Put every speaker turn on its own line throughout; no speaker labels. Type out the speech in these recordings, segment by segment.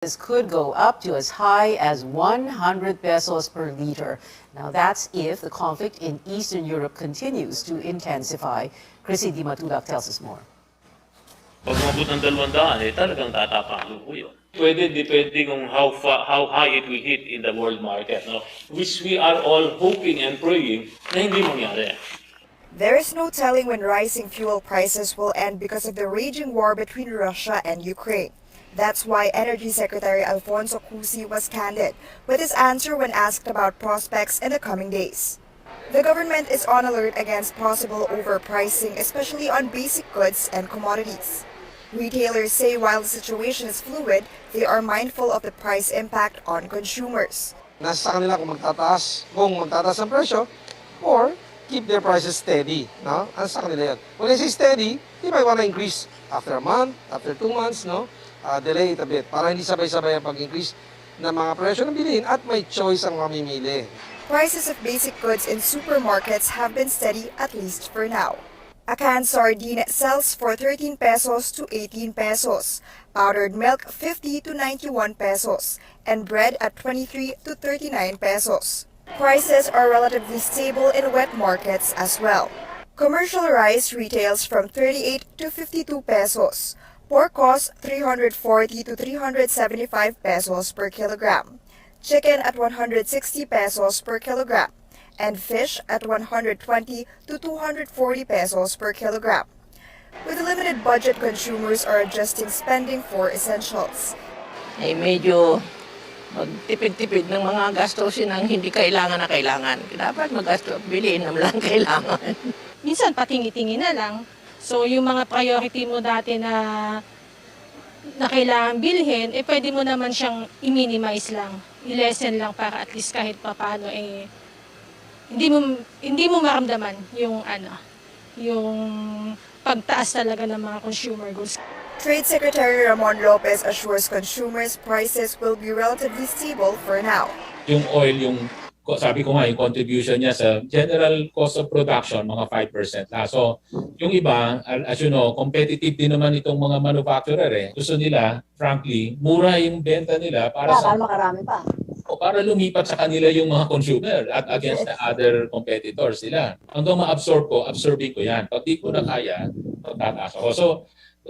This could go up to as high as 100 pesos per liter. Now that's if the conflict in Eastern Europe continues to intensify. Chrissy Di Matulak tells us more.
Pag umabot ng 200, talagang tatapalo po yun. Pwede, depende kung how high it will hit in the world market, no? Which we are all hoping and praying na hindi mangyari.
There is no telling when rising fuel prices will end because of the raging war between Russia and Ukraine. That's why Energy Secretary Alfonso Cusi was candid with his answer when asked about prospects in the coming days. The government is on alert against possible overpricing, especially on basic goods and commodities. Retailers say while the situation is fluid, they are mindful of the price impact on consumers.
Nasa kanila kung magtataas ang presyo or keep their prices steady. No? Nasa kanila yun. When they say steady, they might want to increase after a month, after 2 months, no? Delay it a bit para hindi sabay-sabay ang pag-increase ng mga presyo ng bilihin at may choice ang mamimili.
Prices of basic goods in supermarkets have been steady at least for now. A canned sardine sells for 13 pesos to 18 pesos, powdered milk 50 to 91 pesos, and bread at 23 to 39 pesos. Prices are relatively stable in wet markets as well. Commercial rice retails from 38 to 52 pesos. Pork costs 340 to 375 pesos per kilogram. Chicken at 160 pesos per kilogram. And fish at 120 to 240 pesos per kilogram. With a limited budget, consumers are adjusting spending for essentials.
Ay medyo magtipid-tipid ng mga gastusin ang hindi kailangan na kailangan. Dapat magasto, bilhin na lang kailangan.
Minsan patingi-tingi na lang. So yung mga priority mo dati na kailangan bilhin, pwede mo naman siyang i-minimize lang. I-lessen lang para at least kahit papaano hindi mo maramdaman yung yung pagtaas talaga ng mga consumer goods.
Trade Secretary Ramon Lopez assures consumers prices will be relatively stable for now.
Yung oil, sabi ko nga, yung contribution niya sa general cost of production, mga 5% lang. So, yung iba, as you know, competitive din naman itong mga manufacturer. Gusto nila, frankly, mura yung benta nila para
makarami pa.
O para lumipat sa kanila yung mga consumer at against the other competitors nila. Hanggang ma-absorb ko, absorbing ko yan. Pag di ko na kaya, magtataas ako. So,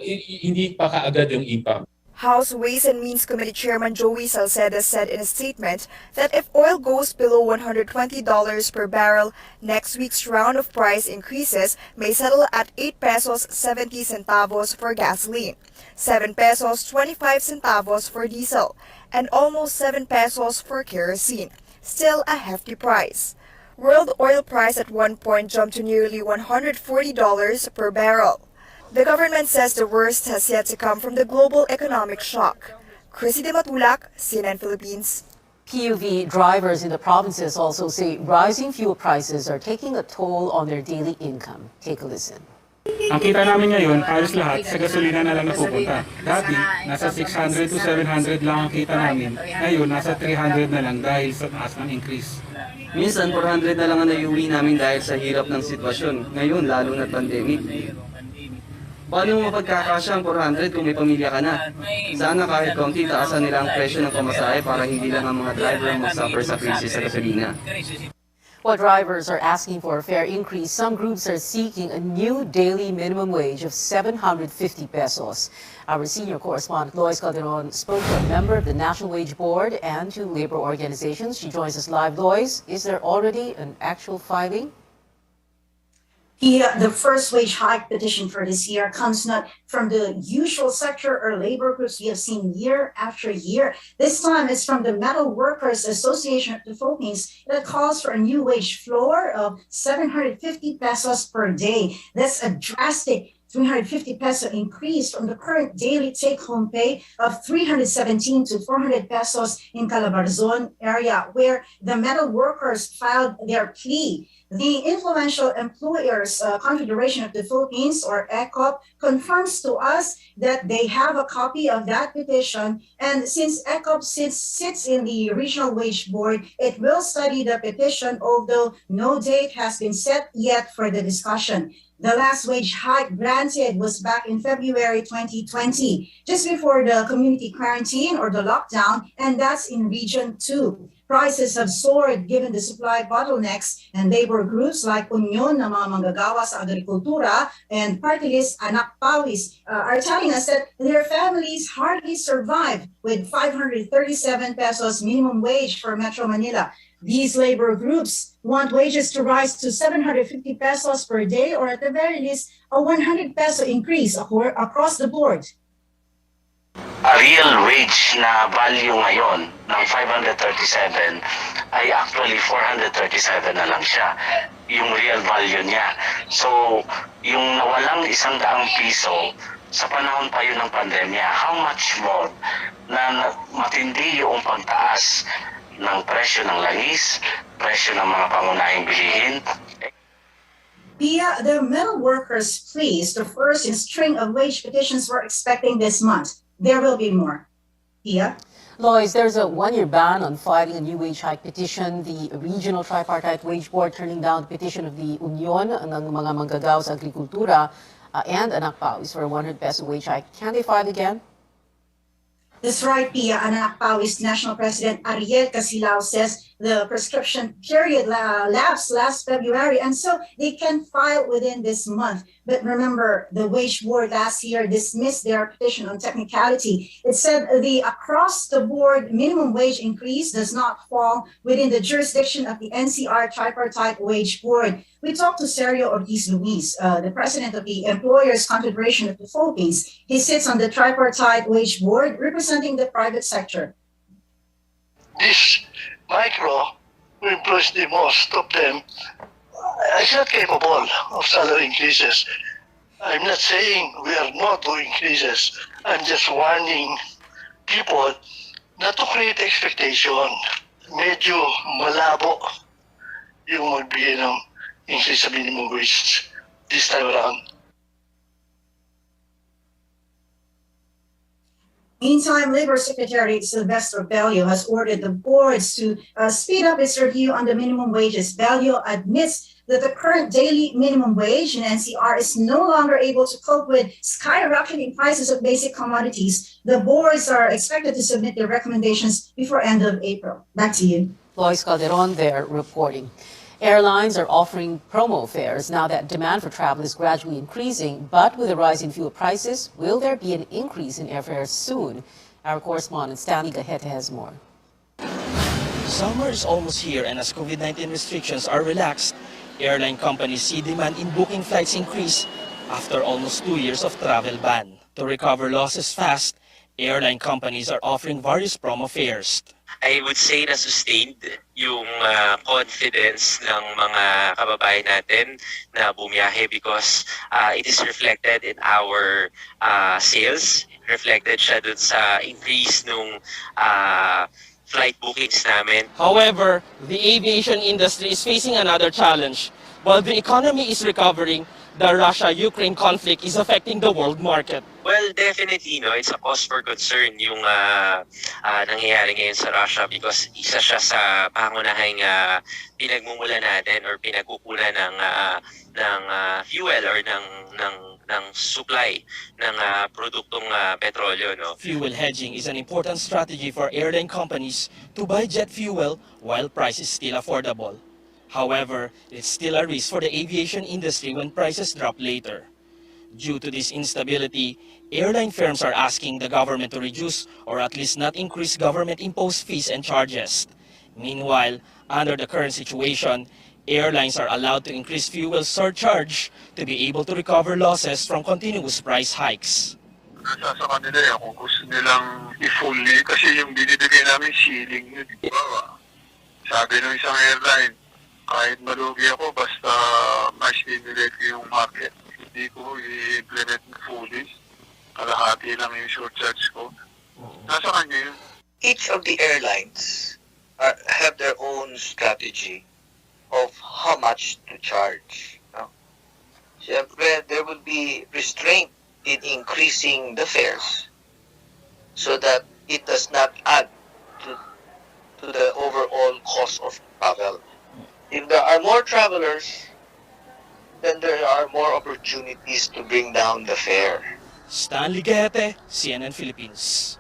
hindi pa kaagad yung impact.
House Ways and Means Committee Chairman Joey Salceda said in a statement that if oil goes below $120 per barrel, next week's round of price increases may settle at 8 pesos 70 centavos for gasoline, 7 pesos 25 centavos for diesel, and almost 7 pesos for kerosene, still a hefty price. World oil price at one point jumped to nearly $140 per barrel. The government says the worst has yet to come from the global economic shock. Chrissy Di Matulak, CNN Philippines.
PUV drivers in the provinces also say rising fuel prices are taking a toll on their daily income. Take a listen.
Ang kita namin ngayon, halos lahat sa gasolina na lang napupunta. Dati, nasa 600 to 700 lang ang kita namin. Ngayon, nasa 300 na lang dahil sa taas ng increase.
Minsan, 400 na lang ang naiuwi namin dahil sa hirap ng sitwasyon. Ngayon, lalo na pandemic. Paano mo mapagkakasya ang 400 kung may pamilya ka na? Sana kahit konti taasan nila ang presyo ng pamasahe para hindi lang ang mga driver ang mag-suffer sa krisis sa gasolina.
While drivers are asking for a fair increase, some groups are seeking a new daily minimum wage of 750 pesos. Our senior correspondent Lois Calderon spoke to a member of the National Wage Board and to labor organizations. She joins us live. Lois, is there already an actual filing?
The first wage hike petition for this year comes not from the usual sector or labor groups we have seen year after year. This time it's from the Metal Workers Association of the Philippines that calls for a new wage floor of 750 pesos per day. That's a drastic 350 peso increase from the current daily take-home pay of 317 to 400 pesos in Calabarzon area, where the metal workers filed their plea. The Influential Employers Confederation of the Philippines, or ECOP, confirms to us that they have a copy of that petition, and since ECOP sits in the Regional Wage Board, it will study the petition, although no date has been set yet for the discussion. The last wage hike granted was back in February 2020, just before the community quarantine or the lockdown, and that's in Region 2. Prices have soared given the supply bottlenecks, and labor groups like Union ng mga manggagawa sa agrikultura and party list Anak Pawis are telling us that their families hardly survive with 537 pesos minimum wage for Metro Manila. These labor groups want wages to rise to 750 pesos per day, or at the very least, a 100 peso increase across the board.
A real wage na value ngayon ng 537 ay actually 437 na lang siya, yung real value niya. So, yung nawalang 100 piso sa panahon pa yun ng pandemya, how much more na matindi yung pagtaas ng presyo ng langis, presyo ng mga pangunahing bilihin.
Pia, the metal workers pleased the first in string of wage petitions we're expecting this month. There will be more. Pia?
Lois, there's a one-year ban on filing a new wage hike petition. The Regional Tripartite Wage Board turning down the petition of the Union ng mga manggagawa sa agrikultura and Anak Pawis for a 100 peso wage hike. Can they file again?
That's right, Pia. Anak Pawis National President Ariel Casilao says the prescription period lapsed last February, and so they can file within this month. But remember, the wage board last year dismissed their petition on technicality. It said the across-the-board minimum wage increase does not fall within the jurisdiction of the NCR Tripartite Wage Board. We talked to Sergio Ortiz Luis, the president of the Employers Confederation of the Philippines. He sits on the Tripartite Wage Board representing the private sector.
This micro, who employs the most of them, is not capable of salary increases. I'm not saying we are not doing increases. I'm just warning people not to create expectation. Medyo malabo yung magbigay ng increase sa minimum wage this time around.
Meantime, Labor Secretary Sylvester Bello has ordered the boards to speed up its review on the minimum wages. Bello admits that the current daily minimum wage in NCR is no longer able to cope with skyrocketing prices of basic commodities. The boards are expected to submit their recommendations before end of April. Back to you.
Lois Calderon there reporting. Airlines are offering promo fares now that demand for travel is gradually increasing, but with a rise in fuel prices, will there be an increase in airfares soon? Our correspondent Stanley Gaheta has more.
Summer is almost here, and as COVID-19 restrictions are relaxed, airline companies see demand in booking flights increase after almost 2 years of travel ban. To recover losses fast, airline companies are offering various promo fares.
I would say na sustained yung confidence ng mga kababayan natin na bumiyahe because it is reflected in our sales. Reflected siya dun sa increase nung flight bookings namin.
However, the aviation industry is facing another challenge. While the economy is recovering, the Russia-Ukraine conflict is affecting the world market.
Well, definitely, no, it's a cause for concern yung nangyayari ngayon sa Russia because isa siya sa pangunahing pinagmumula natin or pinagkukunan ng fuel or ng supply ng produktong petrolyo, no.
Fuel hedging is an important strategy for airline companies to buy jet fuel while price is still affordable. However, it's still a risk for the aviation industry when prices drop later. Due to this instability, airline firms are asking the government to reduce or at least not increase government-imposed fees and charges. Meanwhile, under the current situation, airlines are allowed to increase fuel surcharge to be able to recover losses from continuous price hikes.
Nasa sa kanila yan kung gusto nilang i-fully kasi yung binibigay namin ceiling yun. Sabi ng isang airline, kahit malugi ako, basta ma-stimulate ko yung market. Hindi ko i-implement fully. Kalahati lang yung surcharge ko. Nasa kanya yun.
Each of the airlines have their own strategy of how much to charge. No? Siyempre, there will be restraint in increasing the fares so that it does not add to the overall cost of travel. If there are more travelers, then there are more opportunities to bring down the fare.
Stanley Gete, CNN Philippines.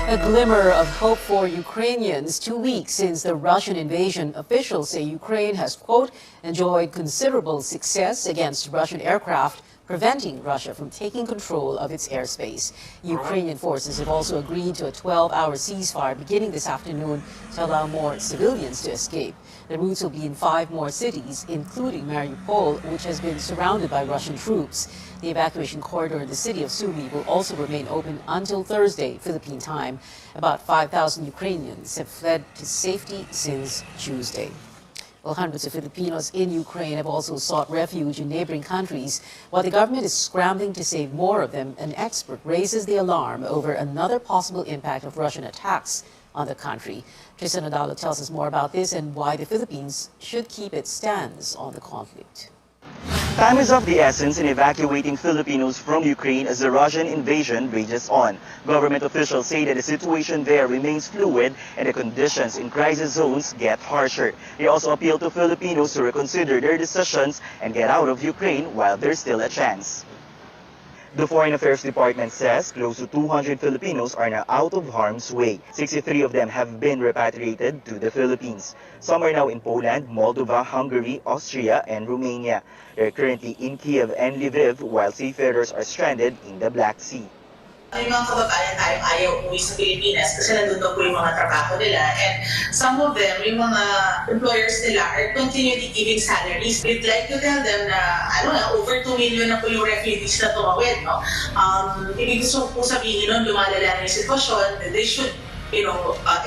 A glimmer of hope for Ukrainians 2 weeks since the Russian invasion. Officials say Ukraine has, quote, enjoyed considerable success against Russian aircraft, preventing Russia from taking control of its airspace. Ukrainian forces have also agreed to a 12-hour ceasefire beginning this afternoon to allow more civilians to escape. The routes will be in 5 more cities, including Mariupol, which has been surrounded by Russian troops. The evacuation corridor in the city of Sumy will also remain open until Thursday, Philippine time. About 5,000 Ukrainians have fled to safety since Tuesday. Well, hundreds of Filipinos in Ukraine have also sought refuge in neighboring countries. While the government is scrambling to save more of them, an expert raises the alarm over another possible impact of Russian attacks on the country. Tristan Adalo tells us more about this and why the Philippines should keep its stance on the conflict.
Time is of the essence in evacuating Filipinos from Ukraine as the Russian invasion rages on. Government officials say that the situation there remains fluid and the conditions in crisis zones get harsher. They also appeal to Filipinos to reconsider their decisions and get out of Ukraine while there's still a chance. The Foreign Affairs Department says close to 200 Filipinos are now out of harm's way. 63 of them have been repatriated to the Philippines. Some are now in Poland, Moldova, Hungary, Austria, and Romania. They're currently in Kiev and Lviv while seafarers are stranded in the Black Sea.
May mga kababayan tayong ayaw umuwi sa Pilipinas kasi nandun daw po yung mga trabaho nila. And some of them, yung mga employers nila are continually giving salaries. We'd like to tell them na, over 2 million na po yung refugees na tumawid. No? Ibig gusto po sabihin nun, lumalala na yung sitwasyon, they should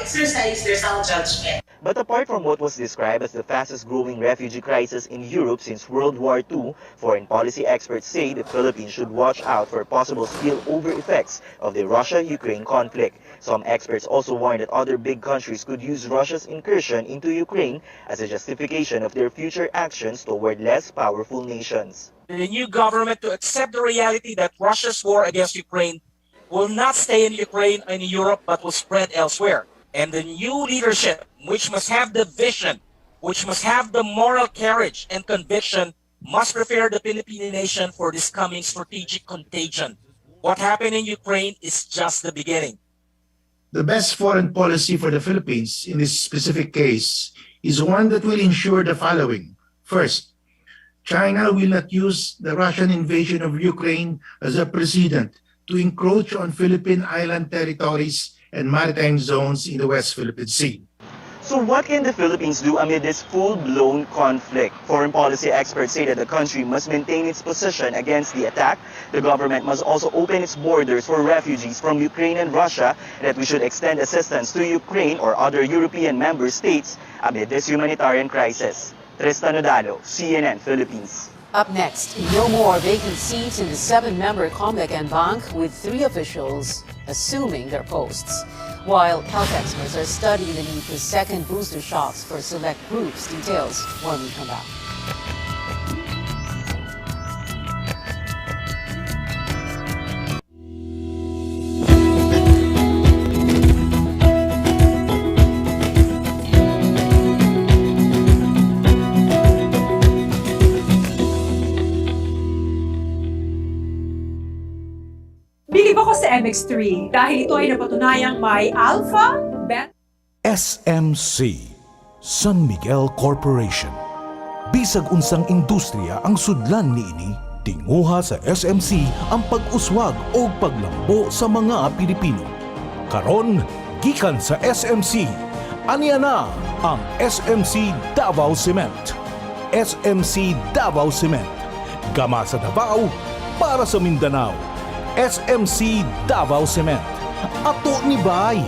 exercise their sound judgment.
But apart from what was described as the fastest growing refugee crisis in Europe since World War II, foreign policy experts say the Philippines should watch out for possible spillover effects of the Russia-Ukraine conflict. Some experts also warn that other big countries could use Russia's incursion into Ukraine as a justification of their future actions toward less powerful nations.
The new government to accept the reality that Russia's war against Ukraine will not stay in Ukraine and in Europe but will spread elsewhere. And the new leadership, which must have the vision, which must have the moral courage and conviction, must prepare the Philippine nation for this coming strategic contagion. What happened in Ukraine is just the beginning.
The best foreign policy for the Philippines in this specific case is one that will ensure the following. First, China will not use the Russian invasion of Ukraine as a precedent to encroach on Philippine island territories and maritime zones in the West Philippine Sea.
So what can the Philippines do amid this full-blown conflict? Foreign policy experts say that the country must maintain its position against the attack. The government must also open its borders for refugees from Ukraine and Russia, and that we should extend assistance to Ukraine or other European member states amid this humanitarian crisis. Tristan Odalo, CNN Philippines.
Up next, no more vacant seats in the 7-member Comelec and Bank, with 3 officials assuming their posts. While health experts are studying the need for second booster shots for select groups. Details when we come back.
Bilib ako sa MX3 dahil ito ay napatunayang may alpha, beta,
SMC, San Miguel Corporation. Bisag unsang industriya ang sudlan niini, tinguha sa SMC ang pag-uswag o paglambo sa mga Pilipino. Karon, gikan sa SMC, aniya na ang SMC Davao Cement. SMC Davao Cement, gama sa Davao para sa Mindanao. SMC Davao Cement. Ato ni Bay.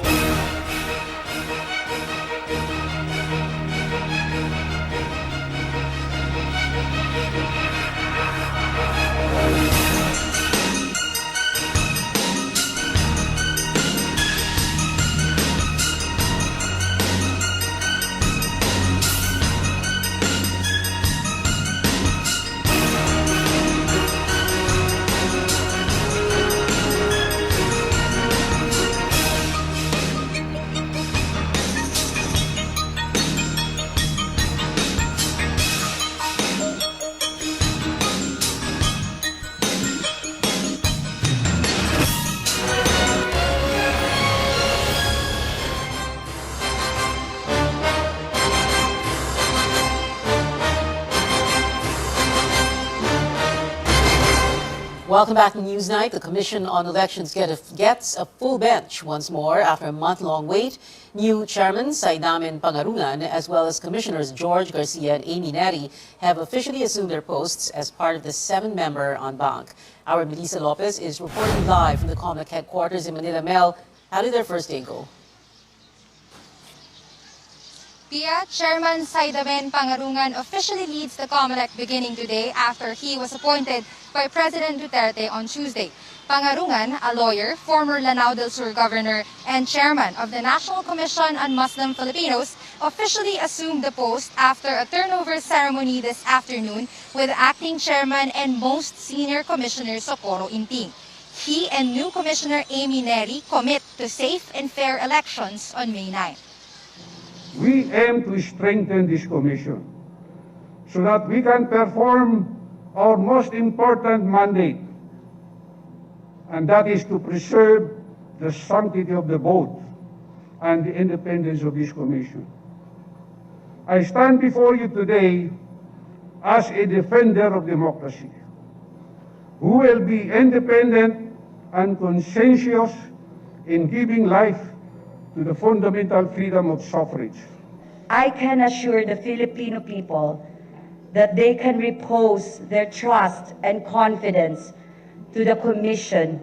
Welcome back to Newsnight. The Commission on Elections gets a full bench once more after a month-long wait. New Chairman Saidamen Pangarungan, as well as Commissioners George Garcia and Amy Neri, have officially assumed their posts as part of the 7-member en banc. Our Melissa Lopez is reporting live from the COMELEC headquarters in Manila. Mel, how did their first day go?
Pia, Chairman Saidamen Pangarungan officially leads the COMELEC beginning today after he was appointed by President Duterte on Tuesday. Pangarungan, a lawyer, former Lanao del Sur governor, and chairman of the National Commission on Muslim Filipinos, officially assumed the post after a turnover ceremony this afternoon with acting chairman and most senior commissioner Socorro Inting. He and new Commissioner Amy Neri commit to safe and fair elections on May 9.
We aim to strengthen this commission so that we can perform our most important mandate, and that is to preserve the sanctity of the vote and the independence of this commission. I stand before you today as a defender of democracy, who will be independent and conscientious in giving life to the fundamental freedom of suffrage.
I can assure the Filipino people that they can repose their trust and confidence to the Commission,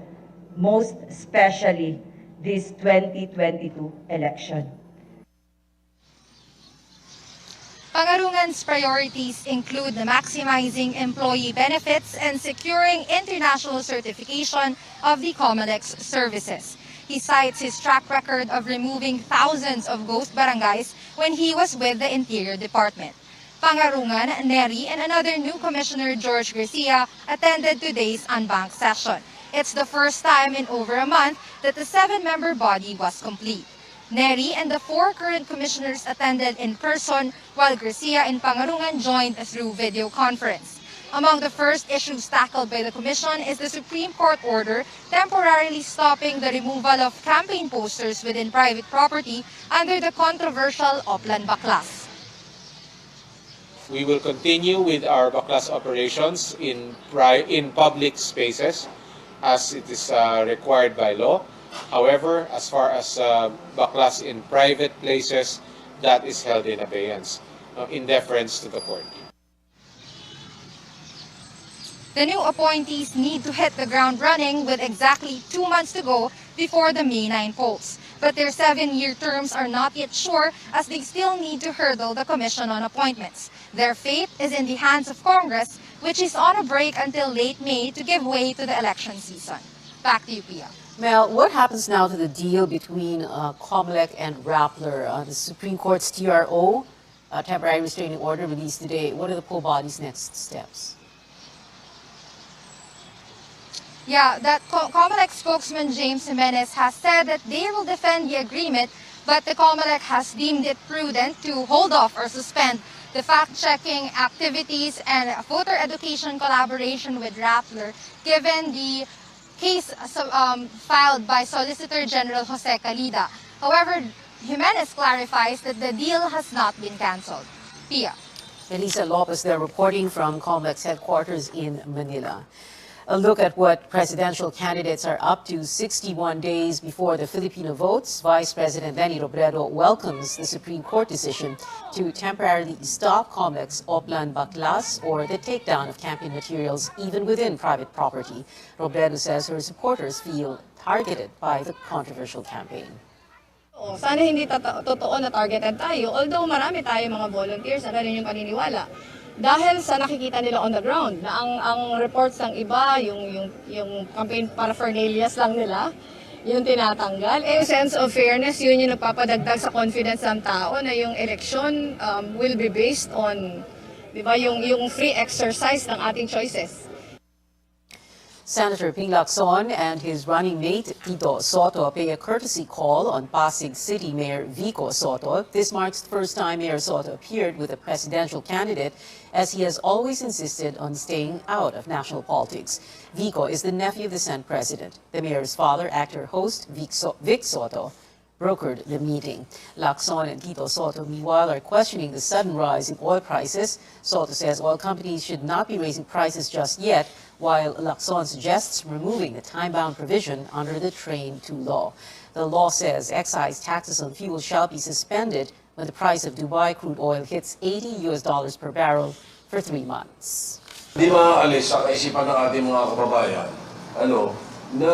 most especially this 2022 election.
Pangarungan's priorities include maximizing employee benefits and securing international certification of the COMELEC's services. He cites his track record of removing thousands of ghost barangays when he was with the Interior Department. Pangarungan, Neri, and another new Commissioner, George Garcia, attended today's en banc session. It's the first time in over a month that the 7-member body was complete. Neri and the 4 current commissioners attended in person, while Garcia and Pangarungan joined through video conference. Among the first issues tackled by the Commission is the Supreme Court order temporarily stopping the removal of campaign posters within private property under the controversial Oplan Baklas.
We will continue with our Baklas operations in public spaces as it is required by law. However, as far as Baklas in private places, that is held in abeyance in deference to the court.
The new appointees need to hit the ground running with exactly 2 months to go before the May 9 polls. But their 7-year terms are not yet sure as they still need to hurdle the Commission on Appointments. Their fate is in the hands of Congress, which is on a break until late May to give way to the election season. Back to you, Pia.
Mel, what happens now to the deal between COMELEC and Rappler? The Supreme Court's TRO, temporary restraining order, released today. What are the poll body's next steps?
Yeah, that COMELEC spokesman James Jimenez has said that they will defend the agreement, but the COMELEC has deemed it prudent to hold off or suspend the fact-checking activities and voter education collaboration with Rappler, given the case filed by Solicitor General Jose Calida. However, Jimenez clarifies that the deal has not been cancelled. Pia.
Melissa Lopez there reporting from COMELEC's headquarters in Manila. A look at what presidential candidates are up to 61 days before the Filipino votes. Vice President Leni Robredo welcomes the Supreme Court decision to temporarily stop COMELEC's Oplan Baklas or the takedown of campaign materials even within private property. Robredo says her supporters feel targeted by the controversial campaign.
Sana hindi totoo na targeted tayo, although marami tayo mga volunteers na rin yung paniniwala. Dahil sa nakikita nila on the ground, na ang reports ng iba, yung campaign paraphernalias lang nila, yung tinatanggal. Yung sense of fairness, yun yung nagpapadagdag sa confidence ng tao na yung election will be based on, di ba, yung free exercise ng ating choices.
Senator Ping Lacson and his running mate, Tito Soto, pay a courtesy call on Pasig City Mayor Vico Soto. This marks the first time Mayor Soto appeared with a presidential candidate, as he has always insisted on staying out of national politics. Vico is the nephew of the Senate President. The mayor's father, actor-host Vic Soto, brokered the meeting. Lacson and Tito Soto, meanwhile, are questioning the sudden rise in oil prices. Soto says oil companies should not be raising prices just yet, while Lacson suggests removing the time-bound provision under the Train 2 law. The law says excise taxes on fuel shall be suspended when the price of Dubai crude oil hits $80 per barrel for 3 months.
Di maaalis sa kaisipan ng ating mga kababayan, na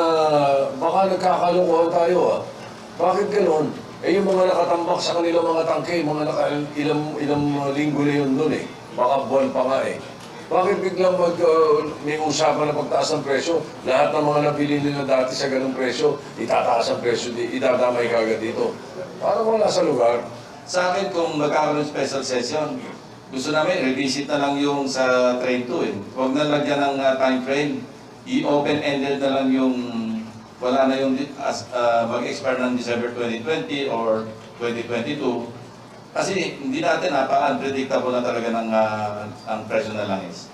baka nagkakalokohan tayo. Bakit gano'n? Yung mga nakatambak sa kanilang mga tangke, mga ilang linggo na yun doon Baka buwan pa nga Bakit biglang may usapan na pagtaas ng presyo? Lahat ng mga nabili nila dati sa ganung presyo, itataas ang presyo, idadamay kagad dito. Parang wala sa lugar.
Sa akin, kung magkakaroon special session, gusto namin, revisit na lang yung sa Train 2 Huwag na lagyan ng time frame. I-open-ended na lang yung, wala na yung mag-expire ng December 2020 or 2022. Kasi hindi natin, unpredictable na talaga ng ang presyo na langis.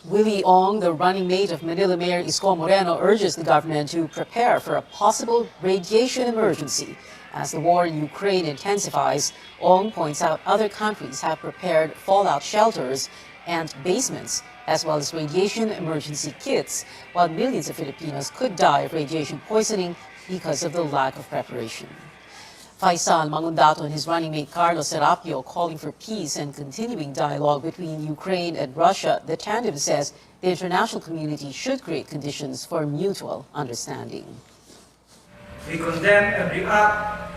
Willie Ong, the running mate of Manila Mayor Isko Moreno, urges the government to prepare for a possible radiation emergency. As the war in Ukraine intensifies, Ong points out other countries have prepared fallout shelters and basements, as well as radiation emergency kits, while millions of Filipinos could die of radiation poisoning because of the lack of preparation. Faisal Mangundato and his running mate Carlos Serapio calling for peace and continuing dialogue between Ukraine and Russia. The tandem says the international community should create conditions for mutual understanding.
We condemn every act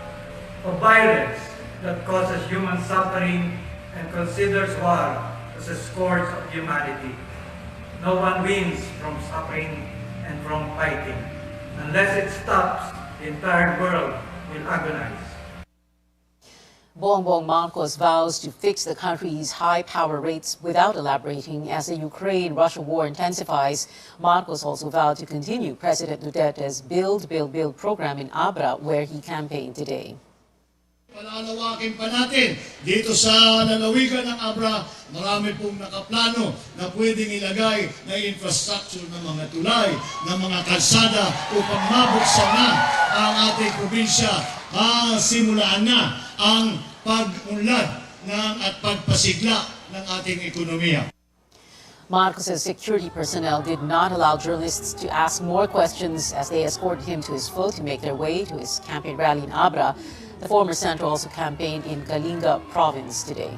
of violence that causes human suffering and considers war as a scourge of humanity. No one wins from suffering and from fighting. Unless it stops, the entire world will agonize.
Bongbong Marcos vows to fix the country's high power rates without elaborating as the Ukraine-Russia war intensifies. Marcos also vowed to continue President Duterte's Build, Build, Build program in Abra, where he campaigned today.
Palalawakin pa natin dito sa lalawigan ng Abra, marami pong nakaplano na pwedeng ilagay na infrastructure ng mga tulay, ng mga kalsada upang mabuksan na ang ating probinsya, simulaan na ang pag-unlad at pagpasigla ng ating ekonomiya.
Marcos's security personnel did not allow journalists to ask more questions as they escorted him to his float to make their way to his campaign rally in Abra. The former senator also campaigned in Kalinga province today.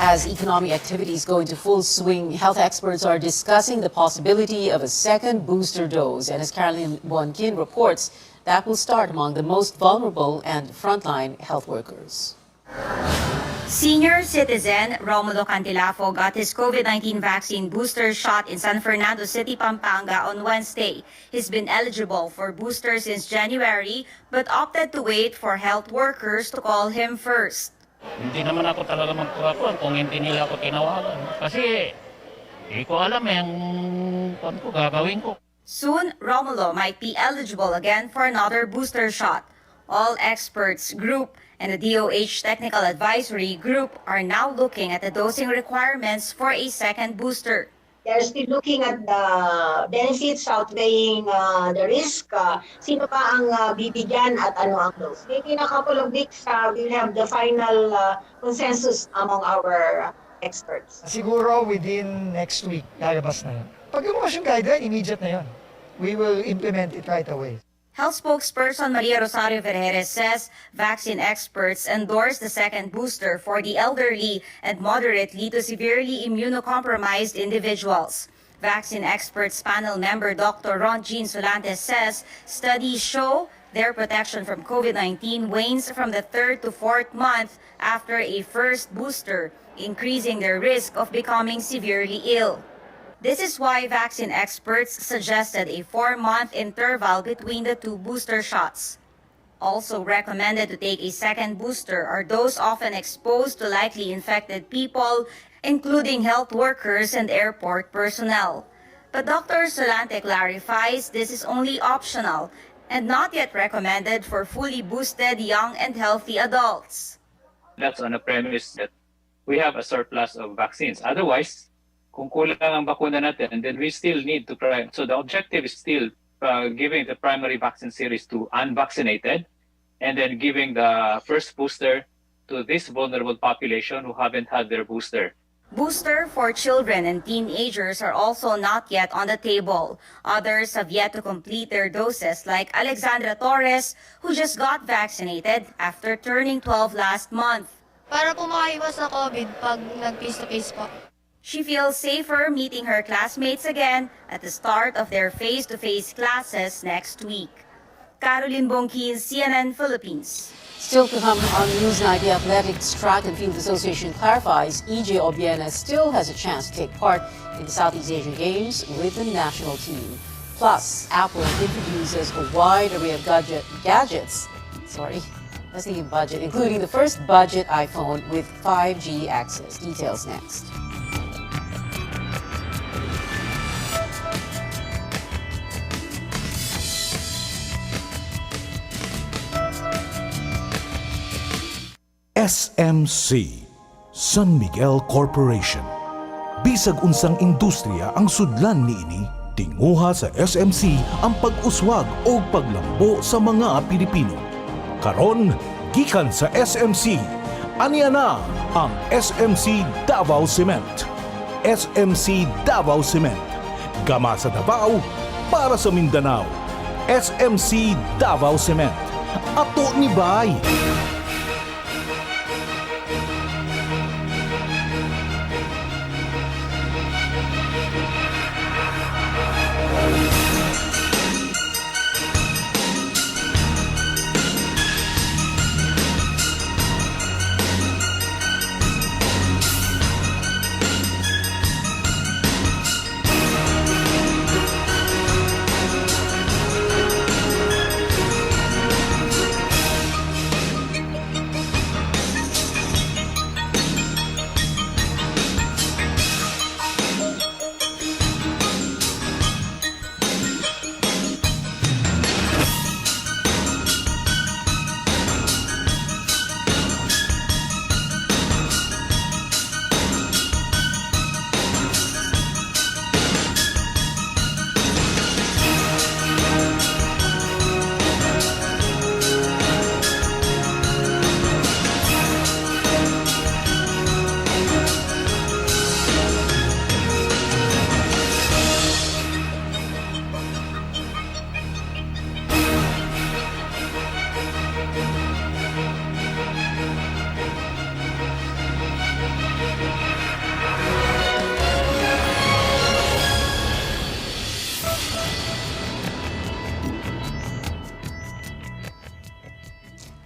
As economic activities go into full swing, health experts are discussing the possibility of a second booster dose. And as Caroline Buonkin reports, that will start among the most vulnerable and frontline health workers.
Senior citizen Romulo Cantilafo got his COVID-19 vaccine booster shot in San Fernando City, Pampanga on Wednesday. He's been eligible for boosters since January but opted to wait for health workers to call him first.
Hindi naman ako talaga magkuha kung hindi nila ako tinawagan. Kasi hindi ko alam kung gagawin ko.
Soon, Romulo might be eligible again for another booster shot. All experts group and the DOH Technical Advisory Group are now looking at the dosing requirements for a second booster.
They're still looking at the benefits outweighing the risk. Sino pa ang bibigyan at ano ang dose? Maybe in a couple of weeks, we'll have the final consensus among our experts.
Siguro within next week, lalabas na yun. Pag lumabas yung guideline, immediate na yun. We will implement it right away.
Health spokesperson Maria Rosario Vergeres says vaccine experts endorse the second booster for the elderly and moderately to severely immunocompromised individuals. Vaccine experts panel member Dr. Ron Jean Solantes says studies show their protection from COVID-19 wanes from the 3rd to 4th month after a first booster, increasing their risk of becoming severely ill. This is why vaccine experts suggested a 4-month interval between the two booster shots. Also recommended to take a second booster are those often exposed to likely infected people, including health workers and airport personnel. But Dr. Solante clarifies this is only optional and not yet recommended for fully boosted young and healthy adults.
That's on a premise that we have a surplus of vaccines. Otherwise, kung kulang ang bakuna natin, and then we still need to try. So the objective is still giving the primary vaccine series to unvaccinated, and then giving the first booster to this vulnerable population who haven't had their booster.
Booster for children and teenagers are also not yet on the table. Others have yet to complete their doses, like Alexandra Torres, who just got vaccinated after turning 12 last month.
Para po makaiwas sa COVID pag nag-face-to-face po.
She feels safer meeting her classmates again at the start of their face-to-face classes next week. Caroline Bongkis, CNN Philippines.
Still to come on Newsnight, the Athletics Track and Field Association clarifies EJ Obiena still has a chance to take part in the Southeast Asian Games with the national team. Plus, Apple introduces a wide array of gadgets. Let's think of budget, including the first budget iPhone with 5G access. Details next.
SMC, San Miguel Corporation. Bisag unsang industriya ang sudlan niini, tinguha sa SMC ang pag-uswag o paglambo sa mga Pilipino. Karon, gikan sa SMC, aniya na ang SMC Davao Cement. SMC Davao Cement. Gama sa Davao, para sa Mindanao. SMC Davao Cement. Ato ni Bay.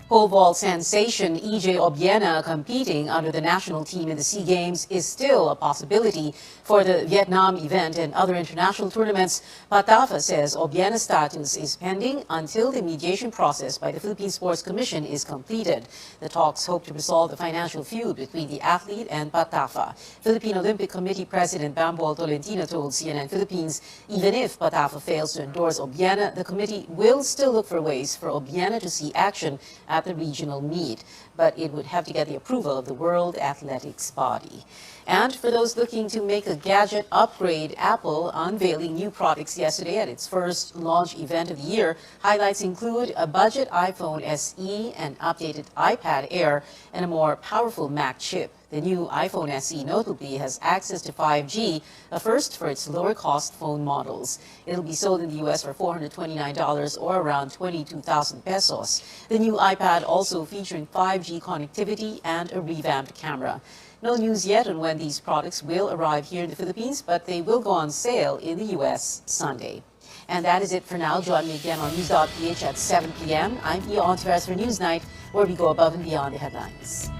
Pole vault sensation EJ Obiena competing under the national team in the SEA Games is still a possibility for the Vietnam event and other international tournaments. Patafa says Obiena's status is pending until the mediation process by the Philippine Sports Commission is completed. The talks hope to resolve the financial feud between the athlete and Patafa. Philippine Olympic Committee President Bambol Tolentino told CNN Philippines even if Patafa fails to endorse Obiena, the committee will still look for ways for Obiena to see action at the regional meet, but it would have to get the approval of the World Athletics body. And for those looking to make a gadget upgrade, Apple unveiling new products yesterday at its first launch event of the year. Highlights include a budget iPhone SE, an updated iPad Air, and a more powerful Mac chip. The new iPhone SE notably has access to 5G, a first for its lower-cost phone models. It'll be sold in the U.S. for $429 or around 22,000 pesos. The new iPad also featuring 5G connectivity and a revamped camera. No news yet on when these products will arrive here in the Philippines, but they will go on sale in the U.S. Sunday. And that is it for now. Join me again on News.ph at 7 p.m. I'm Pia Ontiveros for Newsnight, where we go above and beyond the headlines.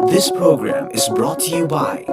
This program is brought to you by